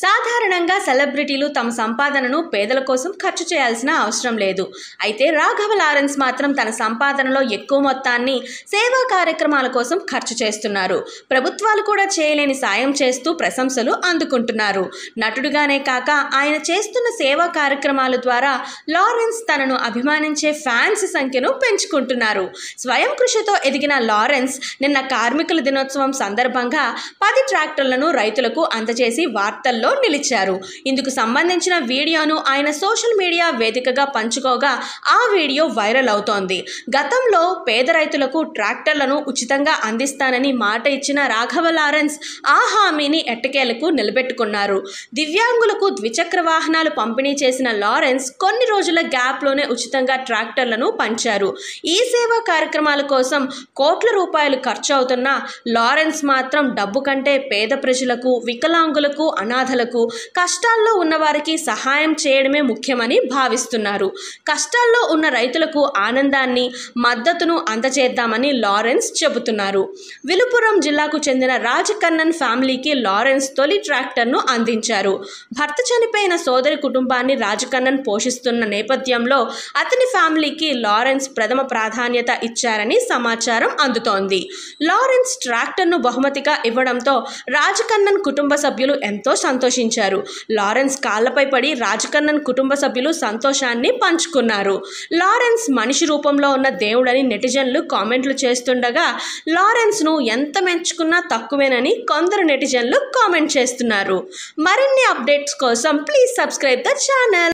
సాధారణంగా సెలబ్రిటీలు తమ సంపాదనను పేదల కోసం ఖర్చు చేయాల్సిన అవసరం లేదు. అయితే రాఘవ లారెన్స్ మాత్రం తన సంపాదనలో ఎక్కువ మొత్తాన్ని సేవా కార్యక్రమాల కోసం ఖర్చు చేస్తున్నారు. ప్రభుత్వాలు కూడా చేయలేని సాయం చేస్తూ ప్రశంసలు అందుకుంటున్నారు. నటుడిగానే కాక ఆయన చేస్తున్న సేవా కార్యక్రమాల ద్వారా లారెన్స్ తనను అభిమానించే ఫ్యాన్స్ సంఖ్యను పెంచుకుంటున్నారు. స్వయం కృషితో ఎదిగిన లారెన్స్ నిన్న కార్మికుల దినోత్సవం సందర్భంగా 10 ట్రాక్టర్లను రైతులకు అందజేసి వార్తల్లో నిలిచారు. ఇందుకు సంబంధించిన వీడియోను ఆయన సోషల్ మీడియా వేదికగా పంచుకోగా ఆ వీడియో వైరల్ అవుతోంది. గతంలో పేద రైతులకు ట్రాక్టర్లను ఉచితంగా అందిస్తానని మాట ఇచ్చిన రాఘవ లారెన్స్ ఆ హామీని ఎట్టకేలకు నిలబెట్టుకున్నారు. దివ్యాంగులకు ద్విచక్ర వాహనాలు పంపిణీ చేసిన లారెన్స్ కొన్ని రోజుల గ్యాప్లోనే ఉచితంగా ట్రాక్టర్లను పంచారు. ఈ సేవా కార్యక్రమాల కోసం కోట్ల రూపాయలు ఖర్చు అవుతున్న లారెన్స్ మాత్రం డబ్బు కంటే పేద ప్రజలకు, వికలాంగులకు, అనాథలకు, కష్టాల్లో ఉన్నవారికి సహాయం చేయడమే ముఖ్యమని భావిస్తున్నారు. కష్టాల్లో ఉన్న రైతులకు ఆనందాన్ని, మద్దతును అందజేద్దామని లారెన్స్ చెబుతున్నారు. విలుపురం జిల్లాకు చెందిన రాజకన్నన్ ఫ్యామిలీకి లారెన్స్ తొలి ట్రాక్టర్ను అందించారు. భర్త చనిపోయిన సోదరి కుటుంబాన్ని రాజకన్నన్ పోషిస్తున్న నేపథ్యంలో అతని ఫ్యామిలీకి లారెన్స్ ప్రథమ ప్రాధాన్యత ఇచ్చారని సమాచారం అందుతోంది. లారెన్స్ ట్రాక్టర్ను బహుమతిగా ఇవ్వడంతో రాజకన్నన్ కుటుంబ సభ్యులు ఎంతో సంతోషించారు. లారెన్స్ కాళ్లపై పడి రాజకన్నన్ కుటుంబ సభ్యులు సంతోషాన్ని పంచుకున్నారు. లారెన్స్ మనిషి రూపంలో ఉన్న దేవుడని నెటిజన్లు కామెంట్లు చేస్తుండగా లారెన్స్ను ఎంత మెచ్చుకున్నా తక్కువేనని కొందరు నెటిజన్లు కామెంట్ చేస్తున్నారు. మరిన్ని అప్డేట్స్ కోసం ప్లీజ్ సబ్స్క్రైబ్ ద ఛానల్.